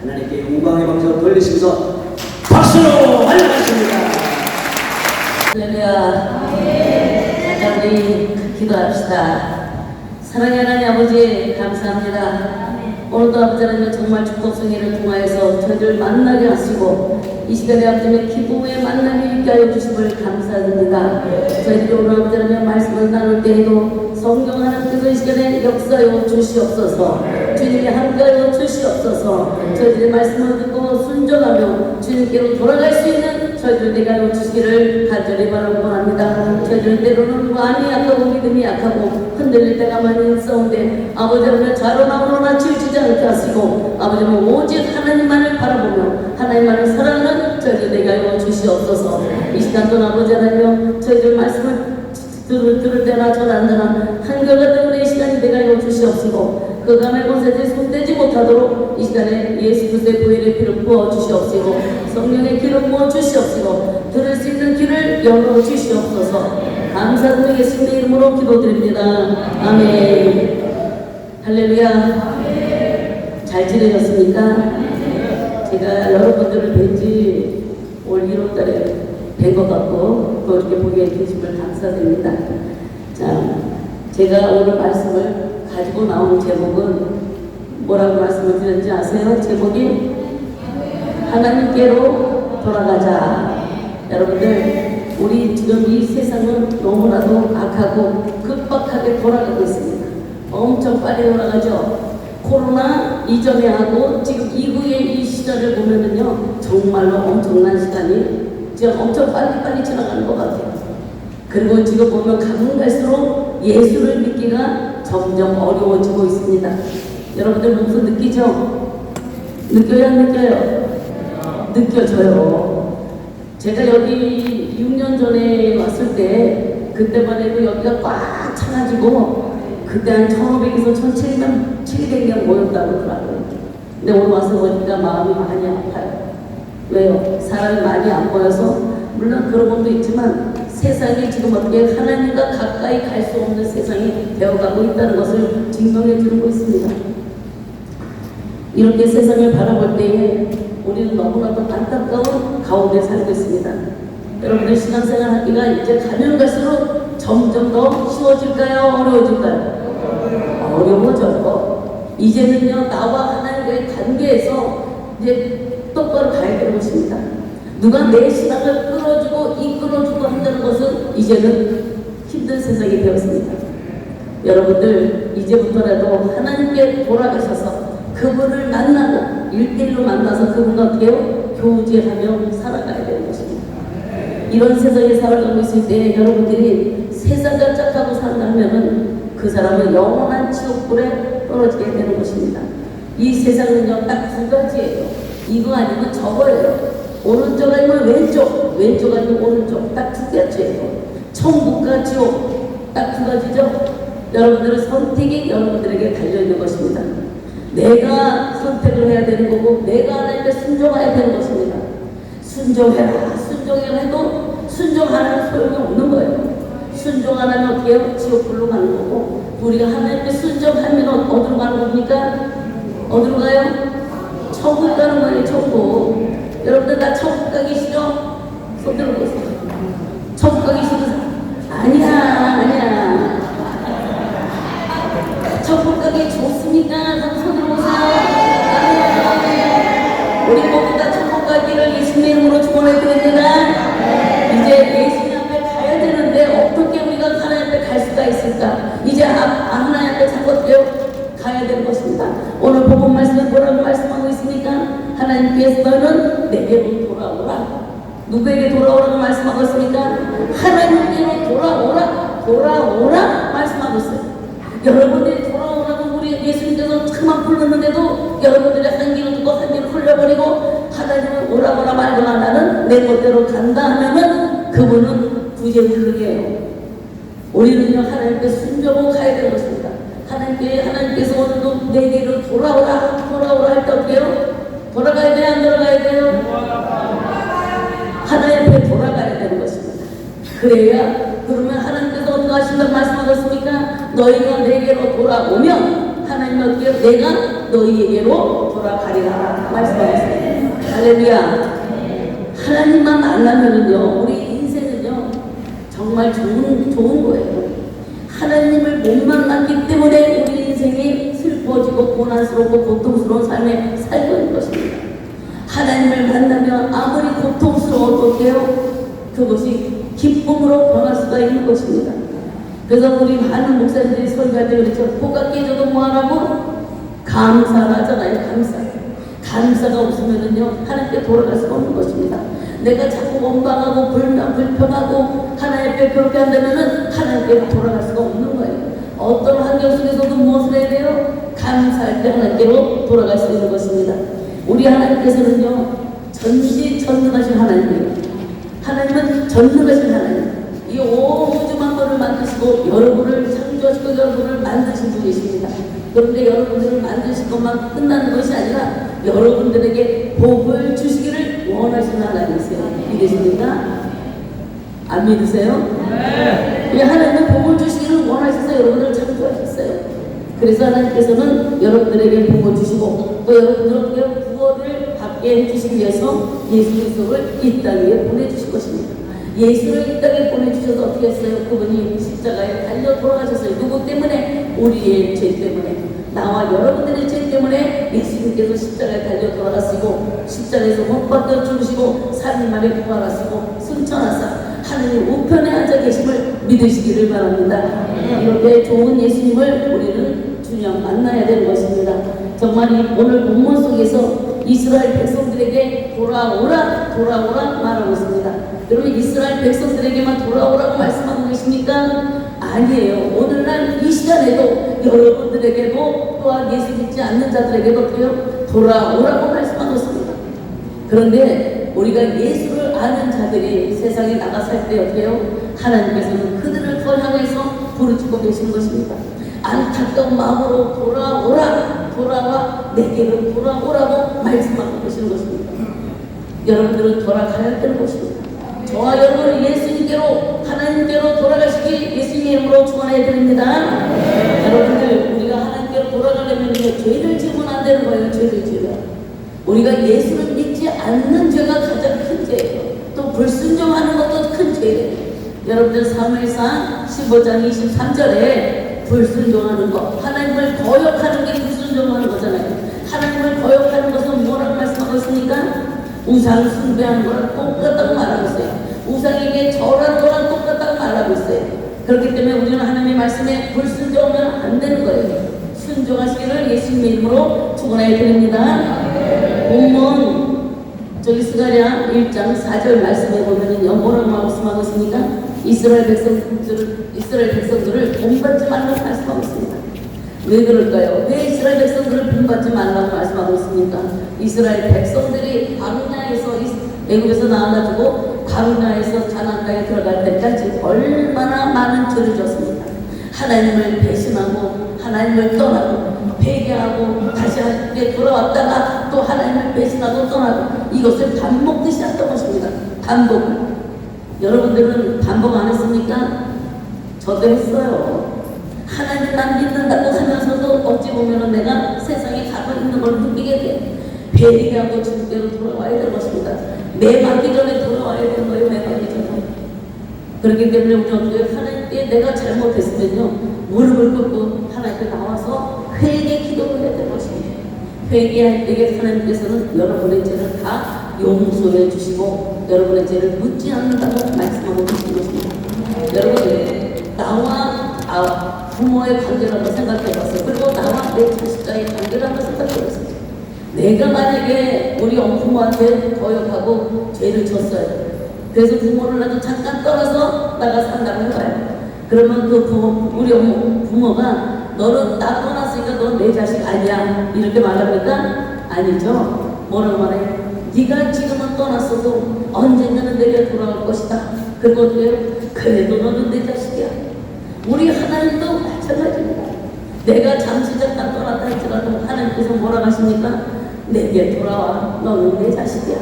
하나님께 영광의 방송 돌리시면서 박수로 환영하십니다. 할렐루야. 자, 우리 기도합시다. 사랑의 하나님 아버지 감사합니다. 오늘도 아버지 하나님 정말 축복 성회를 통하여서 저희를 만나게 하시고 이 시간에 아버지의 기쁨의 만남이 있게 하여 주심을 감사드립니다. 저희들이 오늘 아버지 하나님 말씀을 나눌 때에도 성경 하나님께서 이 시간에 역사여 주시옵소서. 주님이 함께하여 주시옵소서. 저희들의 말씀을 듣고 순종하며 주님께로 돌아갈 수 있는 저희들 되게 하여 주시기를 간절히 바라고 원합니다. 저희들 때로는 마음이 약하고 믿음이 약하고 흔들릴 때가 많이 있사온데 아버지 하나님 자로나오로나 치우치지 않게 하시고 아버지 오직 하나님만을 바라보며 하나님만을 사랑하는 저희들 되게 하여 주시옵소서. 이 시간 동안 아버지 하나님 저희들 말씀을 들을 때나 전하는 데나 한결같은 은혜의 시간이 되게 하여 주시옵시고 그 감의 권세에 손대지 못하도록 이 시간에 예수 그리스도의 보혈의 피를 부어 주시옵시고 성령의 피를 부어 주시옵시고 들을 수 있는 귀를 열어 주시옵소서. 감사드리며 예수님의 이름으로 기도드립니다. 아멘. 할렐루야. 잘 지내셨습니까? 제가 여러분들을 뵌지 올 1월달에 뵌 것 같고 또 이렇게 보게 해주심을 감사드립니다. 자, 제가 오늘 말씀을 가지고 나온 제목은 뭐라고 말씀을 드렸는지 아세요? 제목이 하나님께로 돌아가자. 여러분들 우리 지금 이 세상은 너무나도 악하고 급박하게 돌아가고 있습니다. 엄청 빨리 돌아가죠. 코로나 이전에 하고 지금 이후의 이 시절을 보면은요 정말로 엄청난 시간이 지금 엄청 빨리빨리 지나가는 것 같아요. 그리고 지금 보면 가면 갈수록 예수를 믿기가 점점 어려워지고 있습니다. 여러분들 무슨 느끼죠? 느껴요 안 느껴요? 느껴져요. 제가 여기 6년 전에 왔을 때 그때만 해도 여기가 꽉 차가지고 그때 한 1,500에서 1,700명 모였다고 그러더라고요. 근데 오늘 와서 보니까 마음이 많이 아파요. 왜요? 사람이 많이 안 보여서 물론 그런 것도 있지만 세상이 지금 어떻게 하나님과 가까이 갈 수 없는 세상이 되어가고 있다는 것을 증명해 주고 있습니다. 이렇게 세상을 바라볼 때에 우리는 너무나도 안타까운 가운데 살고 있습니다. 여러분들 신앙생활 하기가 이제 가면 갈수록 점점 더 쉬워질까요? 어려워질까요? 어려워져요. 이제는요 나와 하나님과의 관계에서 이제 똑바로 가야 되는 것입니다. 누가 내 신앙을 끌어주고 이끌어주고 한다는 것은 이제는 힘든 세상이 되었습니다. 여러분들 이제부터라도 하나님께 돌아가셔서 그분을 만나고 1대1로 만나서 그분과 어떻게 해요? 교제하며 살아가야 되는 것입니다. 이런 세상에 살아가고 있을 때 여러분들이 세상과 짝하고 산다면은 그 사람은 영원한 지옥불에 떨어지게 되는 것입니다. 이 세상은요 딱 두 가지예요. 이거 아니면 저거예요. 오른쪽 아니면 왼쪽, 왼쪽 아니면 오른쪽, 딱 두 가지예요. 천국과 지옥 딱 두 가지죠. 여러분들의 선택이 여러분들에게 달려있는 것입니다. 내가 선택을 해야 되는 거고 내가 하나님께 순종해야 되는 것입니다. 순종해라 해도 순종 안 하면 소용이 없는 거예요. 순종 안 하면 어떻게 해요? 지옥불로 가는 거고 우리가 하나님께 순종하면 어디로 가는 겁니까? 어디로 가요? 천국 가는 거예요. 천국. 여러분들 나 천국 가기 싫어? 손 들어보세요. 천국 가기 싫어? 아니야. 천국 가기 좋습니까? 손 들어보세요. 우리 모두 다 천국 가기를 예수님의 이름으로 축원해드립니다. 이제 예수님 앞에 가야 되는데 어떻게 우리가 하나님 앞에 갈 수가 있을까? 이제 하나님 앞에 자꾸 가야 되는 것입니다. 오늘 복음 말씀은 뭐라고 말씀하고 있습니까? 하나님께서는 내게로 돌아오라. 누구에게 돌아오라고 말씀하고 있습니까? 하나님께로 돌아오라 말씀하고 있어요. 여러분들이 돌아오라고 우리 예수님께서 참만 불렀는데도 여러분들의 한 귀를 듣고 한 귀를 흘려버리고 하나님은 오라거나 말거나 나는 내 멋대로 간다 하면은 그분은 부재불능이에요. 우리는요 하나님께 순종하고 가야 되는 것입니다. 하나님께서 오늘도 내게로 돌아오라 할 때 어떻게 해요? 돌아가야 돼요? 안 돌아가야 돼요? 하나님 앞에 돌아가야 되는 것입니다. 그러면 하나님께서 어떻게 하신다고 말씀하셨습니까? 너희가 내게로 돌아오면 하나님 어떻게 해요? 내가 너희에게로 돌아가리라 말씀하고 있습니다. 할렐루야. 하나님만 만나면은요, 우리 인생은요, 정말 좋은 거예요. 하나님을 못 만났기 때문에 우리 인생이 슬퍼지고 고난스럽고 고통스러운 삶에 살고 있는 것입니다. 하나님을 만나면 아무리 고통스러워도 돼요. 그것이 기쁨으로 변할 수가 있는 것입니다. 그래서 우리 많은 목사님들이 설교할 때 그렇죠. 포가 깨져도 뭐하라고? 감사를 하잖아요. 감사가 없으면은요, 하나님께 돌아갈 수가 없는 것입니다. 내가 자꾸 원망하고 불평하고 하나님께 그렇게 한다면은 하나님께 돌아갈 수가 없는 거예요. 어떤 환경 속에서도 무엇을 해야 돼요? 감사할 때 하나님께로 돌아갈 수 있는 것입니다. 우리 하나님께서는요, 전지전능하신 하나님이에요. 하나님은 전능하신 하나님. 이 온 우주 만물을 만드시고 여러분을 창조하시고 여러분을 만드신 분이십니다. 그런데 여러분들을 만드신 것만 끝나는 것이 아니라 여러분들에게 복을 주시기를 원하시는 하나님이세요. 믿으십니까? 안 믿으세요? 네. 하나님은 복을 주시기를 원하셔서 여러분을 창조하셨어요. 그래서 하나님께서는 여러분들에게 복을 주시고 또 여러분들에게 구원을 받게 해주시기 위해서 예수 그리스도를 이 땅에 보내주신 것입니다. 예수를 이 땅에 보내주셔서 어떻게 했어요? 그분이 십자가에 달려 돌아가셨어요. 누구 때문에? 우리의 죄 때문에. 나와 여러분들의 죄 때문에 예수님께서 십자가에 달려 돌아가시고 십자가에서 못 박혀 죽으시고 3일 만에 부활하시고 승천하사 하느님 우편에 앉아 계심을 믿으시기를 바랍니다. 이렇게 좋은 예수님을 우리는 주님 만나야 되는 것입니다. 정말 오늘 본문 속에서 이스라엘 백성들에게 돌아오라 말하고 있습니다. 여러분 이스라엘 백성들에게만 돌아오라고 말씀하고 계십니까? 아니에요. 오늘날 이 시간에도 여러분들에게도 또한 예수 믿지 않는 자들에게도 돌아오라고 말씀하고 있습니다. 그런데 우리가 예수를 아는 자들이 세상에 나가 살 때 어때요? 하나님께서는 그들을 더 향해서 부르짖고 계시는 것입니다. 안타까운 마음으로 돌아와 내게로 돌아오라고 말씀하고 계시는 것입니다. 여러분들은 돌아가야 되는 것입니다. 저와 여러분은 예수님께로 하나님께로 돌아가시기 예수님의 이름으로 축원해 드립니다. 여러분들 우리가 하나님께로 돌아가려면 죄를 지으면 안 되는 거예요. 죄를 지으면 우리가 예수를 믿지 않는 죄가 가장 큰 죄예요. 또 불순종하는 것도 큰 죄예요. 여러분들 사무엘상 15장 23절에 불순종하는 것, 하나님을 거역하는 게 불순종하는 거잖아요. 하나님을 거역하는 것은 뭐라고 말씀하고 있습니까? 우상 숭배하는 거랑 똑같다고 말하고 있어요. 우상에게 절하는 거랑 똑같다고 말하고 있어요. 그렇기 때문에 우리는 하나님의 말씀에 불순종하면 안 되는 거예요. 순종하시기를 예수님의 이름으로 축원해 드립니다. 본문 저기 스가랴 1장 4절 말씀해 보면은요, 뭐라고 말씀하고 있습니까? 이스라엘 백성들을 본받지 말라고 말씀하고 있습니다. 왜 그럴까요? 왜 이스라엘 백성들을 본받지 말라고 말씀하고 있습니까? 이스라엘 백성들이 광야에서 애굽에서 나와가지고 광야에서 가나안에 들어갈 때까지 얼마나 많은 죄를 졌습니까? 하나님을 배신하고 하나님을 떠나고 회개하고 다시 하나님께 돌아왔다가 또 하나님을 배신하고 떠나고 이것을 반복듯이 했던 것입니다. 반복을. 여러분들은 반복 안 했습니까? 저도 했어요. 하나님 난 믿는다고 하면서도 어찌 보면은 내가 세상에 가고 있는 걸 느끼게 돼. 회개하고 주님께로 돌아와야 되는 것입니다. 매 맞기 전에 돌아와야 되는 거예요. 매 맞기 전에. 그렇기 때문에 우리 어떻게 하나님께 내가 잘못했으면요, 무릎을 꿇고 하나님께 나와서 회개 기도를 해야 되는 것입니다. 회개할 때에 하나님께서는 여러분의 죄를 다 용서해 주시고 여러분의 죄를 묻지 않는다고 말씀하고 계신 것입니다. 여러분, 나와 부모의 관계를 한번 생각해 봤어요. 그리고 나와 내 자식과의 관계를 한번 생각해 봤어요. 내가 만약에 우리 부모한테 거역하고 죄를 졌어요. 그래서 부모를 나도 잠깐 떠나서 나가 산다고 해봐요. 그러면 그 우리 부모가 너는 나 떠났으니까 넌 내 자식 아니야 이렇게 말합니까? 아니죠. 뭐라고 말해요? 네가 지금은 떠났어도 언젠가는 내게 돌아올 것이다. 그리고 그래도 너는 내 자식이야. 우리 하나님도 마찬가지입니다. 내가 잠시 잠깐 떠났다 할지라도 하나님께서 뭐라고 하십니까? 내게 돌아와. 너는 내 자식이야.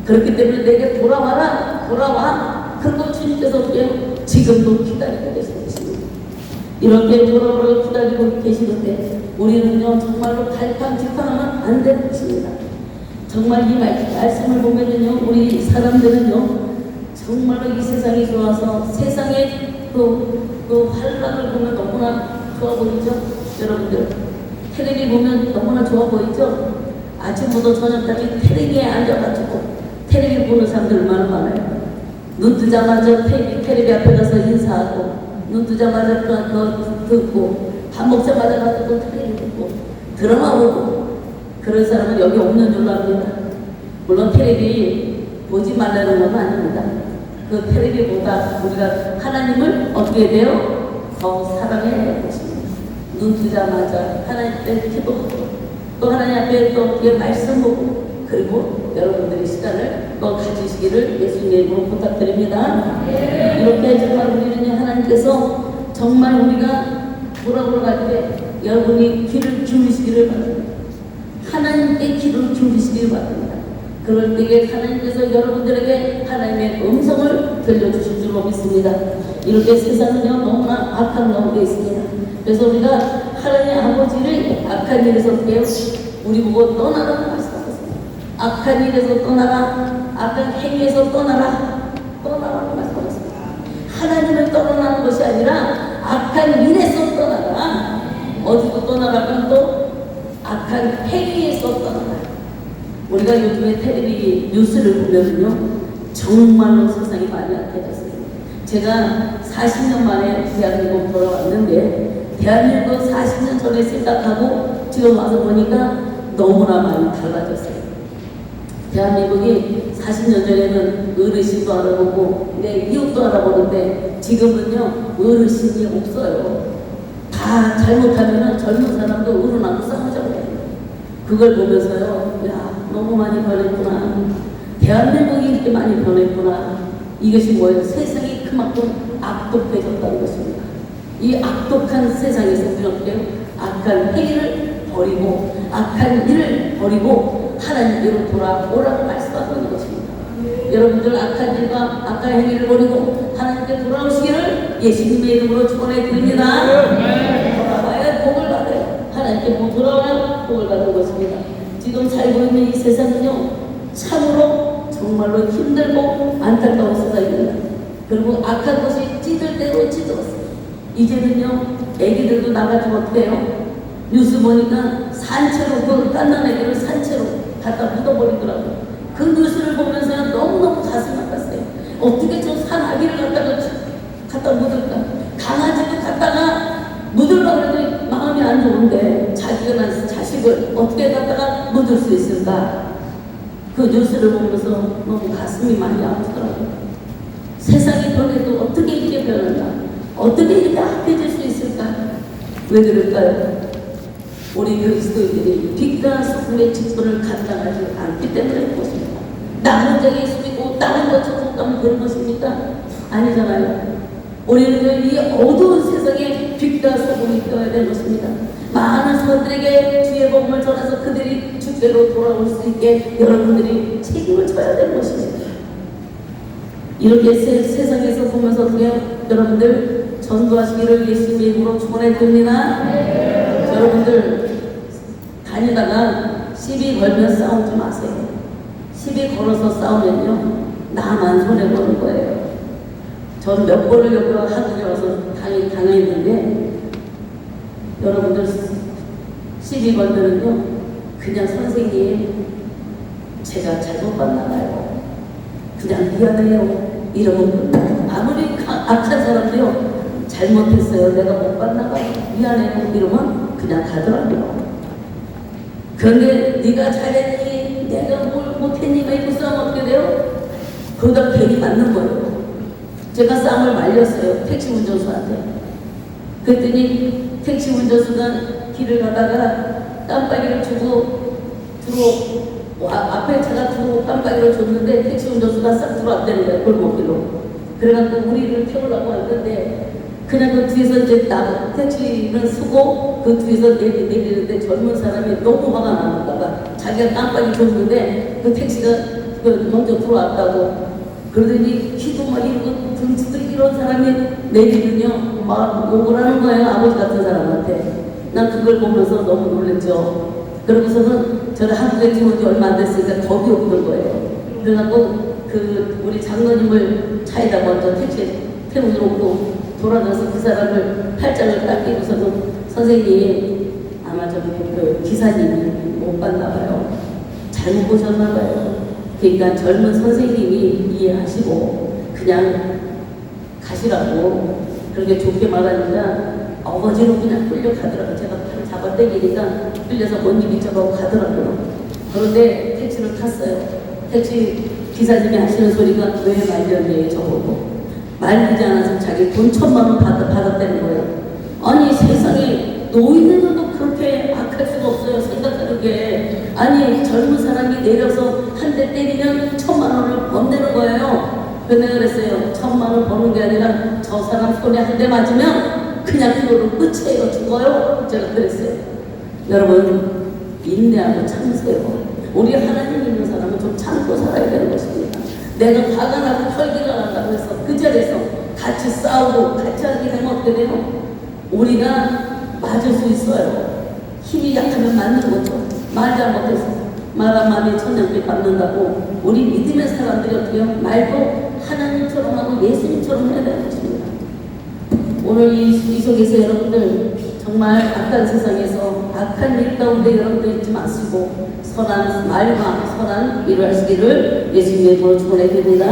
그렇기 때문에 내게 돌아와. 그리고 주님께서 어떻게 지금도 기다리고 계시는 것입니다. 이렇게 돌아오라고 기다리고 계시는데 우리는요 정말로 갈팡질팡하면 안 되는 것입니다. 정말 이 말씀을 보면은요, 우리 사람들은요, 정말로 이 세상이 좋아서 세상의 그 활락을 보면 너무나 좋아 보이죠? 여러분들, 텔레비 보면 너무나 좋아 보이죠? 아침부터 저녁까지 텔레비에 앉아가지고 텔레비 보는 사람들 얼마나 많아요. 눈 뜨자마자 텔레비 앞에 가서 인사하고, 눈 뜨자마자 그거 듣고, 밥 먹자마자 가서 또 텔레비 듣고, 드라마 보고, 그런 사람은 여기 없는 줄로 압니다. 물론 텔레비 보지 말라는 건 아닙니다. 그 텔레비보다 우리가 하나님을 어떻게 돼요? 더 사랑해야 될 것입니다. 눈 뜨자마자 하나님 앞에 기도하고, 또 하나님 앞에 또 말씀 보고, 그리고 여러분들의 시간을 또 가지시기를 예수님의 이름으로 부탁드립니다. 이렇게 정말 우리는 하나님께서 정말 우리가 돌아보러 갈 때 여러분이 귀를 기울이시기를 바랍니다. 하나님께 귀를 기울이시기를 바랍니다. 그럴 때에 하나님께서 여러분들에게 하나님의 음성을 들려주실 줄로 믿습니다. 이렇게 세상은요 너무나 악한 가운데 있습니다. 그래서 우리가 하나님 아버지를 악한 일에서 깨우 우리 보고 떠나라고 말씀하셨습니다. 악한 일에서 떠나라, 악한 행위에서 떠나라고 말씀하셨습니다. 하나님을 떠나는 것이 아니라 악한 일에서 떠나라. 어디서 떠나라면 또 악한 행위에서 떠나라. 우리가 요즘에 텔레비 뉴스를 보면요 정말로 세상이 많이 악해졌어요. 제가 40년 만에 대한민국 돌아왔는데 대한민국 40년 전에 생각하고 지금 와서 보니까 너무나 많이 달라졌어요. 대한민국이 40년 전에는 어르신도 알아보고 내 이웃도 알아보는데 지금은요 어르신이 없어요. 다 잘못하면 젊은 사람도 어른하고 싸우자고 해요. 그걸 보면서요, 야 너무 많이 변했구나. 대한민국이 이렇게 많이 변했구나. 이것이 뭐예요? 세상이 그만큼 악독해졌다는 것입니다. 이 악독한 세상에서 우리는 어떻게 악한 행위를 버리고 악한 일을 버리고 하나님께로 돌아오라고 말씀하고 있는 것입니다. 여러분들 악한 일과 악한 행위를 버리고 하나님께 돌아오시기를 예수님의 이름으로 축원해 드립니다. 돌아와야 복을 받아요. 하나님께 돌아와야 복을 받는 것입니다. 지금 살고 있는 이 세상은요 참으로 정말로 힘들고 안타까운 세상입니다. 그리고 악한 것이 찌들 대로 찌들었어요. 이제는요 애기들도 나가지고 어떻게 해요? 뉴스 보니까 산채로 그 깐난 애기를 산채로 갖다 묻어버리더라고요. 그 뉴스를 보면서 너무너무 가슴 아팠어요. 어떻게 저 산아기를 갖다 묻을까? 강아지도 갖다가 묻으려고 해도 마음이 안 좋은데 자기가 낳은 자식을 어떻게 갖다가 묻을 수 있을까? 그 뉴스를 보면서 너무 가슴이 많이 아프더라고요. 세상이 변해도 어떻게 이렇게 변할까? 어떻게 이렇게 악해질 수 있을까? 왜 그럴까요? 우리 그리스도인들이 빛과 소금의 직분을 감당하지 않기 때문에 그렇습니다. 남은 자가 있으고 다른 것처럼 가면 되는 것입니까? 아니잖아요. 우리는 이 어두운 세상에 빛과 소금이 되어야 되는 것입니다. 많은 사람들에게 주의 복음을 전해서 그들이 주께로 돌아올 수 있게 여러분들이 책임을 져야 되는 것입니다. 이렇게 세상에서 보면서 어떻게 여러분들 전도하시기를 예수님의 이름으로 축원해 드립니다. 여러분들 다니다가 시비 걸면 싸우지 마세요. 시비 걸어서 싸우면요 나만 손해보는 거예요. 전 몇 번을 여기 한국에 와서 당했는데 여러분들 시비 걸면은요 그냥 선생님 제가 잘못 봤나봐요. 그냥 미안해요. 이러면 아무리 악한 사람도요 잘못했어요. 내가 못 봤나봐요. 미안해요. 이러면 그냥 가더라고요. 그런데 네가 잘했니? 내가 뭘 못했니? 이 싸움 어떻게 돼요? 그러다 괜히 맞는 거예요. 제가 싸움을 말렸어요. 택시 운전수한테. 그랬더니 택시 운전수가 길을 가다가 깜빡이를 주고 앞에 차가 들어오고 깜빡이를 줬는데 택시 운전수가 싹 들어왔다는 거예요. 골목길로. 그래갖고 우리를 태우려고 했는데 그냥 그 뒤에서 이제 택시를 쓰고 그 뒤에서 내리는데 젊은 사람이 너무 화가 나는가 자기가 깜빡이 줬는데 그 택시가 먼저 들어왔다고 그러더니 키도 막 이러고 등치도 이런 사람이 내리면요 막 욕을 하는 거예요. 아버지 같은 사람한테. 난 그걸 보면서 너무 놀랬죠. 그러고서는 저는 한국에 들어온 지 얼마 안 됐으니까 겁이 없는 거예요. 그래갖고 우리 장로님을 차에다 먼저 택시에 태워놓고 돌아가서 그 사람을 팔짱을 딱 끼고서는 선생님 아마 저기 그 기사님이 못 봤나 봐요. 잘못 보셨나 봐요. 그러니까 젊은 선생님이 이해하시고 그냥 가시라고 그렇게 좋게 말하니까 어거지로 그냥 끌려가더라고요. 제가 팔을 잡아당기니까 끌려서 못 이기쳐가고 가더라고요. 그런데 택시를 탔어요. 택시 기사님이 하시는 소리가 왜 말년이에요 저보고. 말리지 않아서 자기 돈 1,000만 원 받았다는 거예요. 아니 세상에 노인들도 그렇게 악할 수가 없어요. 생각하는 게. 아니 젊은 사람이 내려서 한 대 때리면 1,000만 원을 번내는 거예요. 그래서 내가 그랬어요. 1,000만 원 버는 게 아니라 저 사람 손에 한 대 맞으면 그냥 그걸로 끝이에요. 죽어요. 제가 그랬어요. 여러분 인내하고 참으세요. 우리 하나님 있는 사람은 좀 참고 살아야 되는 것입니다. 내가 화가 나고 털기가 난다고 해서 그 자리에서 같이 싸우고 같이 하게 되면 어떻게 돼요? 우리가 맞을 수 있어요. 힘이 약하면 맞는 거죠. 말 잘못해서 말 한마디에 천냥빛 받는다고 우리 믿음의 사람들이 어떻게 해요? 말도 하나님처럼 하고 예수님처럼 해야 되는 것입니다. 오늘 이 속에서 여러분들 정말 악한 세상에서 악한 일 가운데 여러분들 잊지 마시고 선한 말과 선한 일을 하시기를 예수님의 이름으로 축원해드립니다.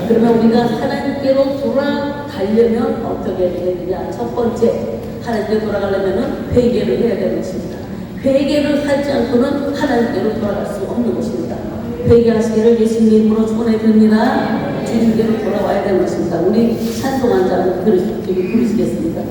그러면 우리가 하나님께로 돌아가려면 어떻게 해야 되느냐? 첫 번째 하나님께 돌아가려면 회개를 해야 되는 것입니다. 회개를 하지 않고는 하나님께로 돌아갈 수 없는 것입니다. 회개하시기를 예수님의 이름으로 축원해드립니다. 주님께로 돌아와야 되는 것입니다. 우리 찬송한 자는 부르시겠습니다.